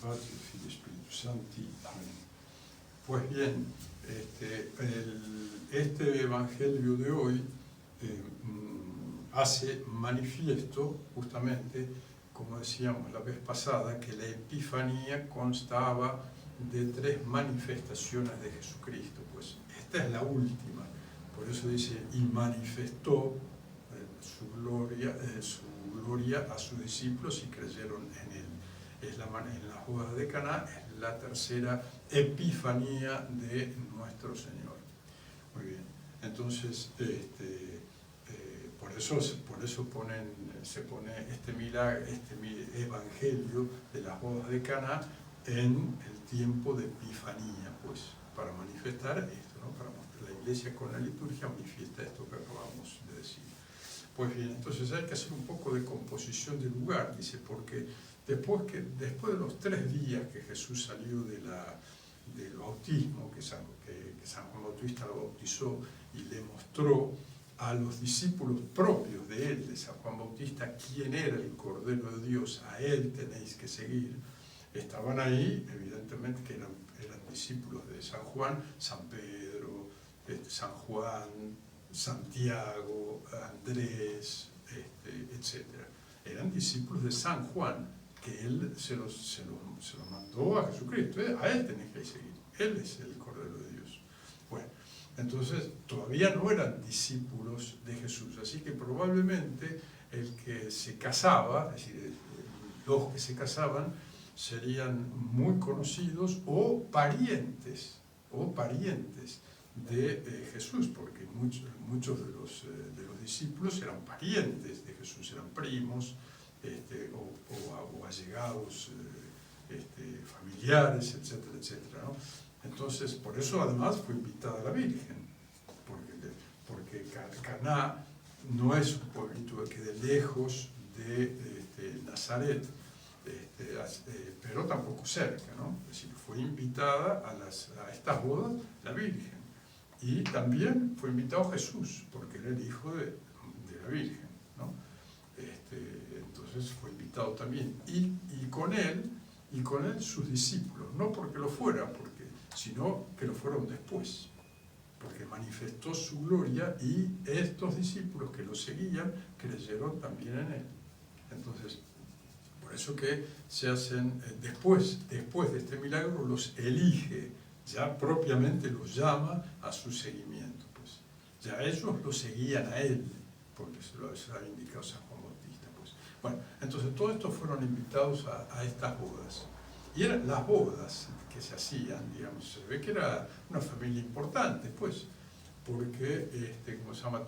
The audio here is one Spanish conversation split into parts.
Padre, Figlio y Espíritu Santo. Amén. Pues bien, este Evangelio de hoy hace manifiesto justamente, como decíamos la vez pasada, que la Epifanía constaba de 3 manifestaciones de Jesucristo. Pues esta es la última, por eso dice, y manifestó su gloria a sus discípulos y creyeron en él. En las bodas de Caná es la tercera epifanía de nuestro Señor. Muy bien, entonces por eso se pone este milagro, este evangelio de las bodas de Caná en el tiempo de Epifanía, pues para manifestar esto, ¿no? Para mostrar la Iglesia con la liturgia manifiesta esto que acabamos de decir. Pues bien, entonces hay que hacer un poco de composición del lugar, dice, porque después de los 3 días que Jesús salió del bautismo, que San Juan Bautista lo bautizó y le mostró a los discípulos propios de él, de San Juan Bautista, quién era el Cordero de Dios, a él tenéis que seguir. Estaban ahí, evidentemente que eran discípulos de San Juan, San Pedro, San Juan, Santiago, Andrés, etc. Eran discípulos de San Juan, que él se los mandó a Jesucristo. A él tenéis que seguir, él es el Cordero de Dios. Bueno, entonces todavía no eran discípulos de Jesús, así que probablemente el que se casaba, es decir, los que se casaban, serían muy conocidos o parientes de Jesús, porque muchos de los discípulos eran parientes de Jesús, eran primos o allegados, familiares, etcétera, etcétera, ¿no? Entonces, por eso además fue invitada la Virgen, porque Caná no es un pueblito que quede lejos de Nazaret, pero tampoco cerca, ¿no? Es decir, fue invitada a estas bodas la Virgen. Y también fue invitado Jesús, porque era el hijo de la Virgen, ¿no? Entonces fue invitado también. Y con él sus discípulos, no porque lo fuera, sino que lo fueron después, porque manifestó su gloria y estos discípulos que lo seguían creyeron también en él. Entonces, por eso que se hacen, después de este milagro, los elige, ya propiamente los llama a su seguimiento. Pues ya ellos lo seguían a él, porque se lo ha indicado San Juan Bautista. Pues. Bueno, entonces todos estos fueron invitados a estas bodas. Y eran las bodas que se hacían, digamos, se ve que era una familia importante, pues, porque, como se llama,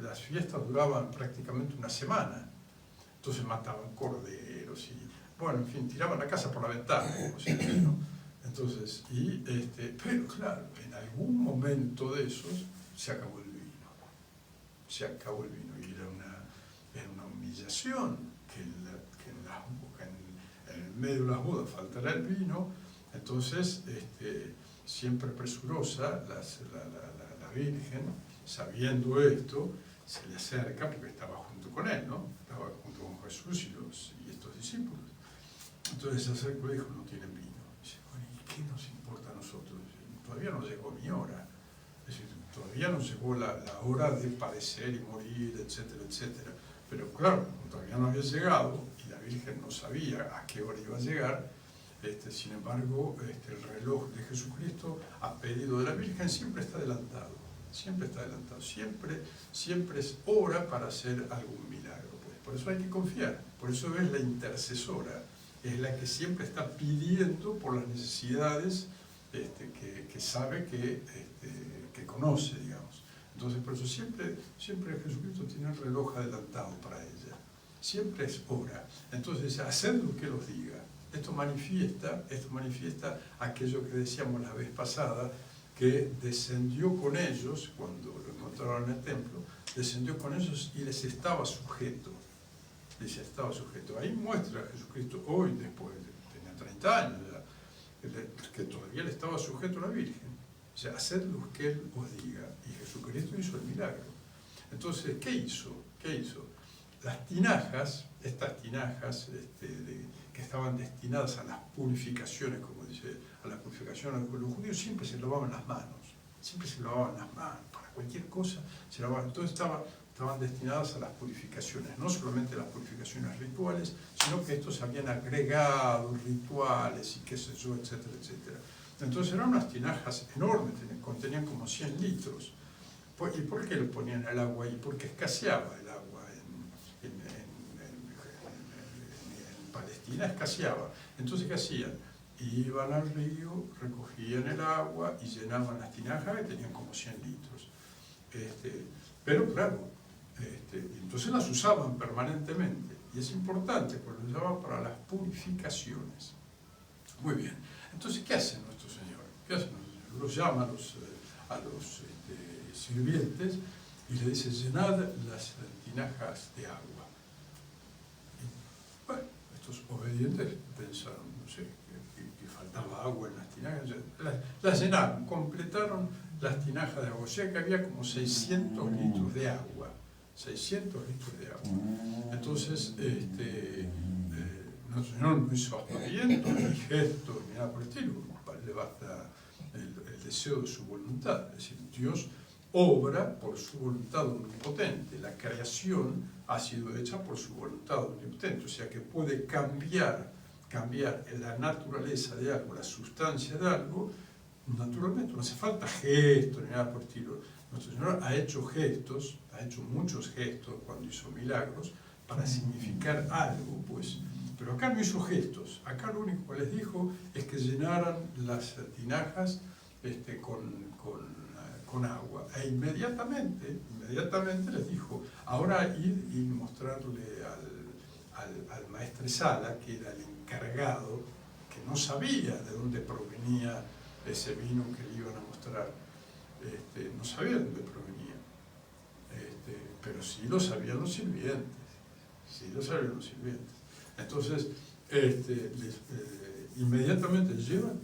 las fiestas duraban prácticamente una semana. Entonces mataban corderos y, bueno, en fin, tiraban la casa por la ventana, como se dice, ¿no? Entonces, pero claro, en algún momento de esos se acabó el vino. Se acabó el vino y era una humillación que en el medio de las bodas faltara el vino. Entonces, siempre presurosa, la Virgen, sabiendo esto, se le acerca porque estaba junto con él, ¿no? Estaba junto con Jesús y estos discípulos. Entonces se acercó y dijo, no tienen vino. Dice, bueno, ¿y qué nos importa a nosotros? Todavía no llegó mi hora. Es decir, todavía no llegó la hora de padecer y morir, etcétera, etcétera. Pero claro, todavía no había llegado y la Virgen no sabía a qué hora iba a llegar. Sin embargo, el reloj de Jesucristo, a pedido de la Virgen, siempre está adelantado. Siempre está adelantado. Siempre es hora para hacer algún milagro. Pues. Por eso hay que confiar. Por eso es la intercesora. Es la que siempre está pidiendo por las necesidades que sabe que conoce, digamos. Entonces, por eso siempre Jesucristo tiene el reloj adelantado para ella. Siempre es hora. Entonces, haced lo que los diga. Esto manifiesta aquello que decíamos la vez pasada, que descendió con ellos, cuando lo encontraron en el templo, descendió con ellos y les estaba sujeto. Ahí muestra a Jesucristo hoy, después, tenía 30 años ya, que todavía le estaba sujeto a la Virgen. O sea, haced lo que Él os diga. Y Jesucristo hizo el milagro. Entonces, ¿qué hizo? las tinajas, estas tinajas que estaban destinadas a las purificaciones, como dice, a las purificaciones, los judíos siempre se lavaban las manos, para cualquier cosa se lavaban. Entonces estaban destinadas a las purificaciones, no solamente las purificaciones rituales, sino que estos habían agregado rituales y qué sé yo, etcétera, etcétera. Entonces eran unas tinajas enormes, contenían como 100 litros. ¿Y por qué le ponían el agua ahí? Porque escaseaba el agua en Palestina, escaseaba. Entonces, ¿qué hacían? Iban al río, recogían el agua y llenaban las tinajas, que tenían como 100 litros. Pero claro, entonces las usaban permanentemente. Y es importante, porque lo usaban para las purificaciones. Muy bien. Entonces, ¿qué hace nuestro Señor? Los llama a los sirvientes y le dice: llenad las tinajas de agua. Y, bueno, estos obedientes pensaron, no sé, que faltaba agua en las tinajas. Las llenaron, completaron las tinajas de agua. O sea que había como 600 litros de agua. 600 litros de agua. Entonces, nuestro Señor no hizo aspavientos, ni gestos, ni nada por el estilo. Le basta el deseo de su voluntad. Es decir, Dios obra por su voluntad omnipotente. La creación ha sido hecha por su voluntad omnipotente. O sea que puede cambiar la naturaleza de algo, la sustancia de algo, naturalmente. No hace falta gestos, ni nada por el estilo. Nuestro Señor ha hecho gestos, ha hecho muchos gestos cuando hizo milagros, para significar algo, pues. Pero acá no hizo gestos. Acá lo único que les dijo es que llenaran las tinajas con agua. E inmediatamente les dijo: ahora ir y mostrarle al maestresala, que era el encargado, que no sabía de dónde provenía ese vino que le iban a mostrar. No sabía de dónde provenía. Pero sí lo sabían los sirvientes. Entonces, inmediatamente llevan,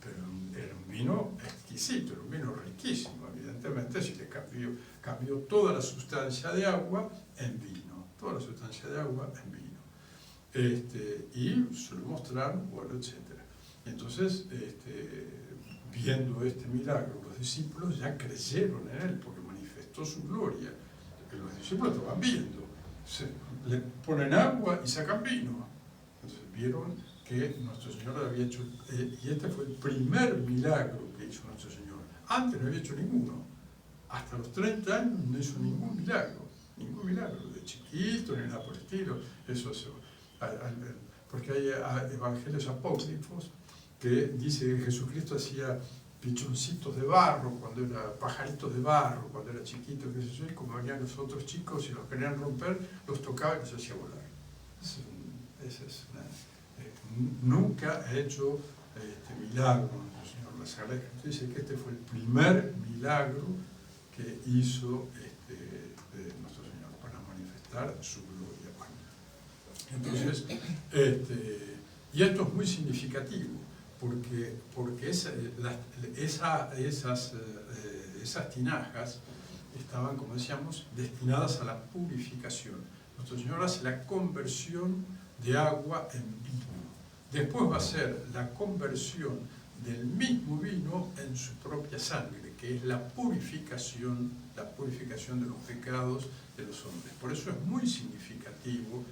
pero era un vino exquisito, era un vino riquísimo, evidentemente, si le cambió toda la sustancia de agua en vino, y se lo mostraron, bueno, etc. Entonces, viendo este milagro, los discípulos ya creyeron en él, porque manifestó su gloria, que los discípulos estaban viendo. Le ponen agua y sacan vino. Entonces vieron que nuestro Señor había hecho, y este fue el primer milagro que hizo nuestro Señor. Antes no había hecho ninguno. Hasta los 30 años no hizo ningún milagro, de chiquito, ni nada por el estilo. Porque hay evangelios apócrifos que dice que Jesucristo hacía pichoncitos de barro, pajaritos de barro, cuando era chiquito, qué sé yo, y como venían los otros chicos y los querían romper, los tocaba y se hacía volar. Nunca ha hecho milagro nuestro Señor. La Sagrada Escritura dice que este fue el primer milagro que hizo nuestro Señor para manifestar su gloria. Entonces, y esto es muy significativo, porque esas tinajas estaban, como decíamos, destinadas a la purificación. Nuestro Señor hace la conversión de agua en vino. Después va a hacer la conversión del mismo vino en su propia sangre, que es la purificación de los pecados de los hombres. Por eso es muy significativo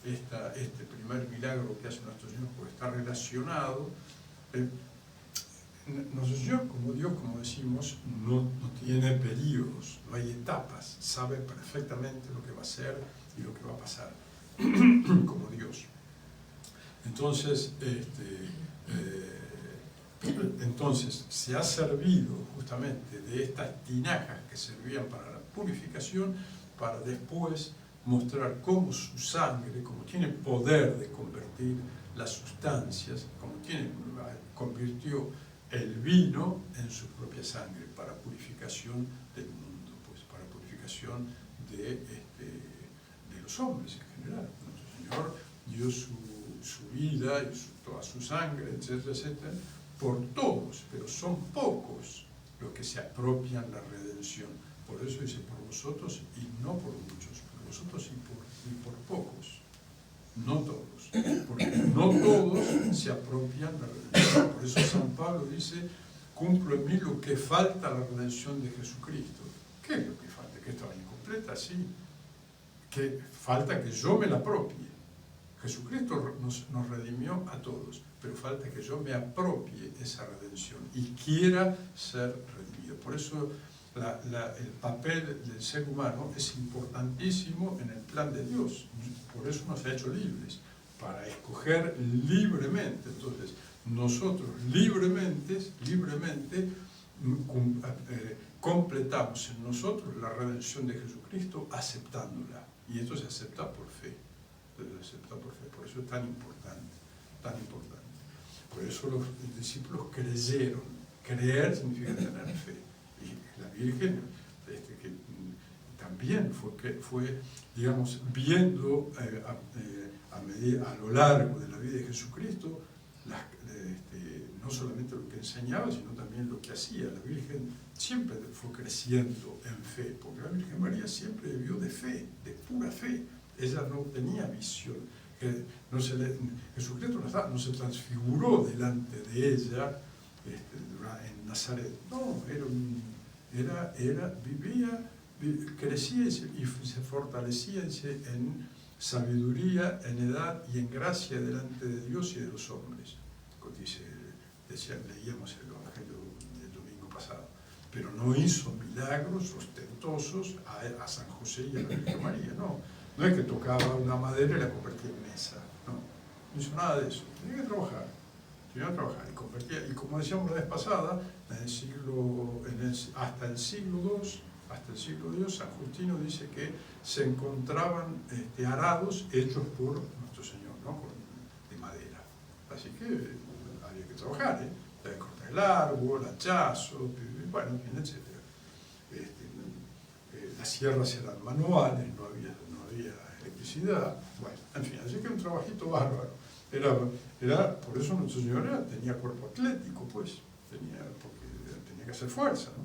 este primer milagro que hace nuestro Señor, porque está relacionado. Nuestro Señor, como Dios, como decimos, no tiene periodos, no hay etapas, sabe perfectamente lo que va a hacer y lo que va a pasar, como Dios. Entonces, entonces se ha servido justamente de estas tinajas que servían para la purificación, para después mostrar cómo su sangre, como tiene poder de convertir las sustancias, como convirtió el vino en su propia sangre, para purificación del mundo, pues, para purificación de los hombres en general. Nuestro Señor dio su vida y toda su sangre, etcétera, etcétera, por todos, pero son pocos los que se apropian la redención. Por eso dice, por vosotros y no por muchos, por vosotros y por pocos, no todos, porque no todos se apropian de la redención. Por eso San Pablo dice, cumplo en mí lo que falta a la redención de Jesucristo. ¿Qué es lo que falta? ¿Que estaba incompleta? Sí. Que falta que yo me la apropie. Jesucristo nos redimió a todos, pero falta que yo me apropie esa redención y quiera ser redimido. Por eso el papel del ser humano es importantísimo en el plan de Dios. Por eso nos ha hecho libres, para escoger libremente. Entonces, nosotros libremente completamos en nosotros la redención de Jesucristo aceptándola. Y esto se acepta por fe. Por eso es tan importante, tan importante. Por eso los discípulos creyeron. Creer significa tener fe. Y la Virgen, que también fue, digamos, viendo a lo largo de la vida de Jesucristo, no solamente lo que enseñaba, sino también lo que hacía. La Virgen siempre fue creciendo en fe, porque la Virgen María siempre vivió de fe, de pura fe. Ella no tenía visión. Jesucristo no se transfiguró delante de ella en Nazaret. No, vivía, crecía y se fortalecía en sabiduría, en edad y en gracia delante de Dios y de los hombres. Leíamos el Evangelio del domingo pasado. Pero no hizo milagros ostentosos a San José y a la Virgen María, no. No es que tocaba una madera y la convertía en mesa, no hizo nada de eso. Tenía que trabajar y convertía. Y como decíamos la vez pasada, hasta el siglo II, San Justino dice que se encontraban arados hechos por nuestro Señor, ¿no? De madera. Así que había que trabajar, había que cortar el árbol, hachazo, bueno, en fin, etc. Las sierras eran manuales, no había electricidad, bueno, en fin, así que un trabajito bárbaro. Por eso nuestro Señor tenía cuerpo atlético, pues, porque tenía que hacer fuerza, ¿no?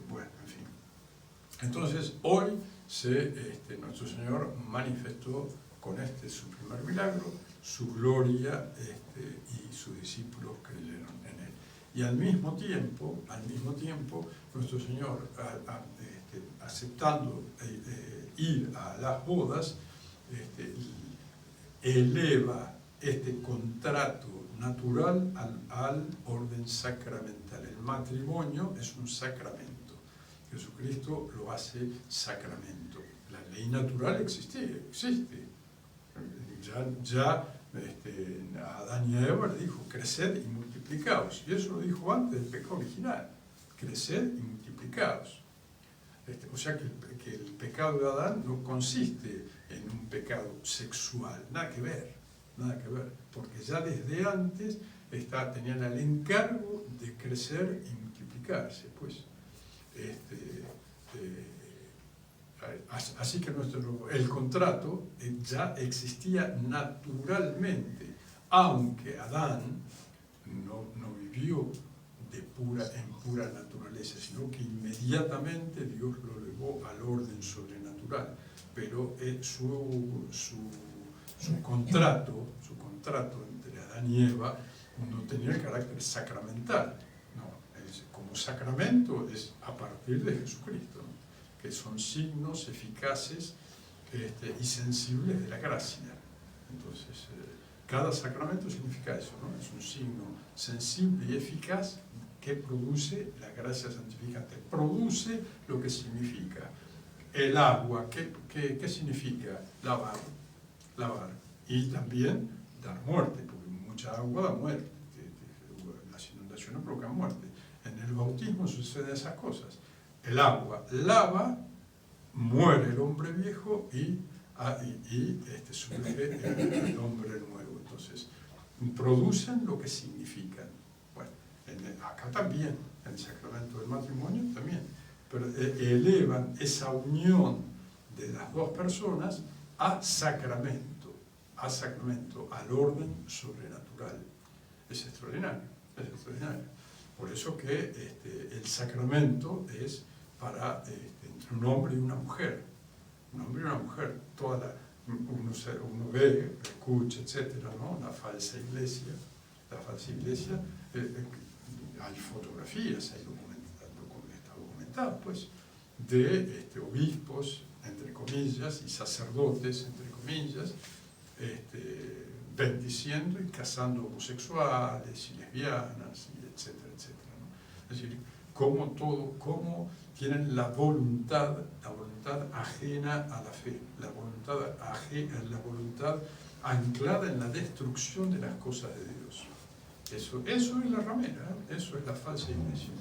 Bueno, en fin. Entonces, hoy nuestro Señor manifestó con su primer milagro, su gloria, y sus discípulos creyeron en él. Y al mismo tiempo, nuestro Señor, aceptando ir a las bodas, eleva este contrato natural al orden sacramental. El matrimonio es un sacramento. Jesucristo lo hace sacramento. La ley natural existe. Ya Adán y Eva le dijo, creced y multiplicaos. Y eso lo dijo antes del pecado original. Creced y multiplicaos. O sea que el pecado de Adán no consiste en un pecado sexual, nada que ver, porque ya desde antes tenían el encargo de crecer y multiplicarse, pues. Así que el contrato ya existía naturalmente, aunque Adán no vivió en pura naturaleza, sino que inmediatamente Dios lo elevó al orden sobrenatural. Pero su contrato entre Adán y Eva no tenía el carácter sacramental. No, como sacramento es a partir de Jesucristo, ¿no? Que son signos eficaces y sensibles de la gracia. Entonces, cada sacramento significa eso, ¿no? Es un signo sensible y eficaz que produce la gracia santificante, produce lo que significa. El agua, ¿qué significa? Lavar. Y también dar muerte, porque mucha agua da muerte. Las inundaciones provocan muerte. En el bautismo suceden esas cosas. El agua lava, muere el hombre viejo y surge el hombre nuevo. Entonces, producen lo que significan. Bueno, acá también, en el sacramento del matrimonio también, pero elevan esa unión de las dos personas a sacramento, al orden sobrenatural. Es extraordinario. Por eso que el sacramento es para, entre un hombre y una mujer. Un hombre y una mujer. Uno ve, escucha, etcétera, ¿no? La falsa iglesia, hay fotografías, está documentado, pues, de obispos, entre comillas, y sacerdotes, entre comillas, bendiciendo y casando homosexuales y lesbianas, y etcétera, etcétera, ¿no? Es decir, cómo tienen la voluntad ajena a la fe, la voluntad anclada en la destrucción de las cosas de Dios. Eso es la ramera, eso es la falsa iglesia,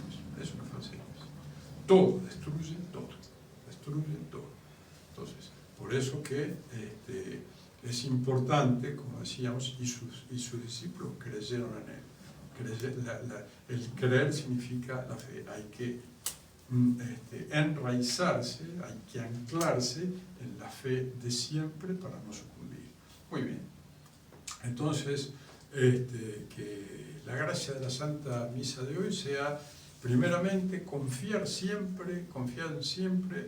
eso es la falsa iglesia. Todo, destruye todo. Entonces, por eso que es importante, como decíamos, y sus discípulos creyeron en él. El creer significa la fe. Hay que enraizarse, hay que anclarse en la fe de siempre para no sucumbir. Muy bien. Entonces, que la gracia de la Santa Misa de hoy sea, primeramente, confiar siempre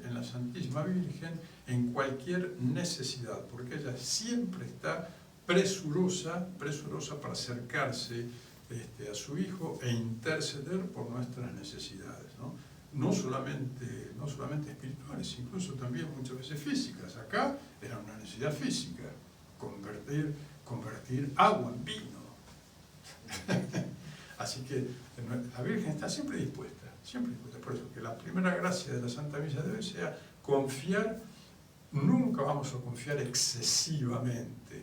en la Santísima Virgen en cualquier necesidad, porque ella siempre está presurosa para acercarse a su Hijo e interceder por nuestras necesidades, ¿no? No solamente espirituales, incluso también muchas veces físicas. Acá era una necesidad física, convertir agua en vino. Así que la Virgen está siempre dispuesta. Por eso que la primera gracia de la Santa Misa de hoy sea confiar. Nunca vamos a confiar excesivamente.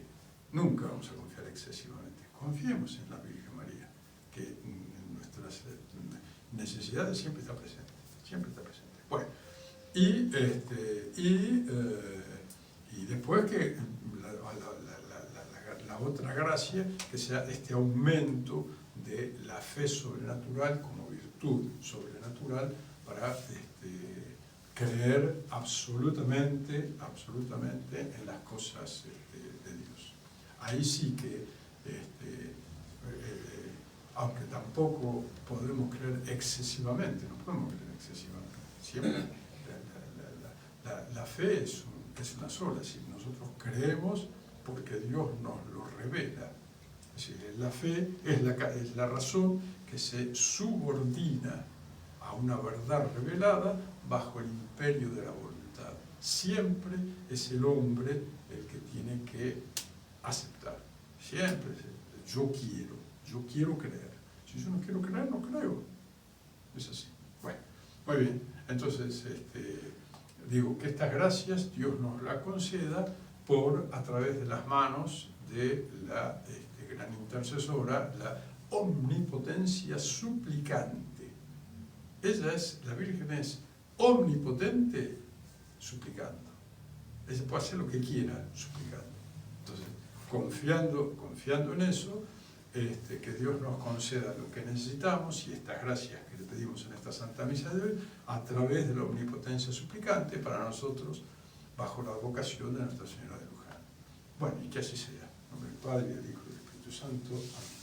Confiemos en la Virgen María, que en nuestras necesidades siempre está presente. Bueno, y después que la otra gracia, que sea este aumento de la fe sobrenatural como virtud sobrenatural para creer absolutamente en las cosas de Dios. Ahí sí que, aunque tampoco podemos creer excesivamente, siempre la fe es una sola, si nosotros creemos porque Dios nos lo revela. Es decir, la fe es la razón que se subordina a una verdad revelada bajo el imperio de la voluntad. Siempre es el hombre el que tiene que aceptar. Siempre es yo quiero creer. Si yo no quiero creer, no creo. Es así. Bueno, muy bien. Entonces, digo que estas gracias Dios nos las conceda a través de las manos de la gran intercesora, la omnipotencia suplicante. La Virgen es omnipotente suplicando. Ella puede hacer lo que quiera suplicando. Entonces, confiando en eso, que Dios nos conceda lo que necesitamos y estas gracias que le pedimos en esta Santa Misa de hoy, a través de la omnipotencia suplicante para nosotros, bajo la vocación de Nuestra Señora de Luján. Bueno, y que así sea. En nombre del Padre, y del Hijo y del Espíritu Santo. Amén.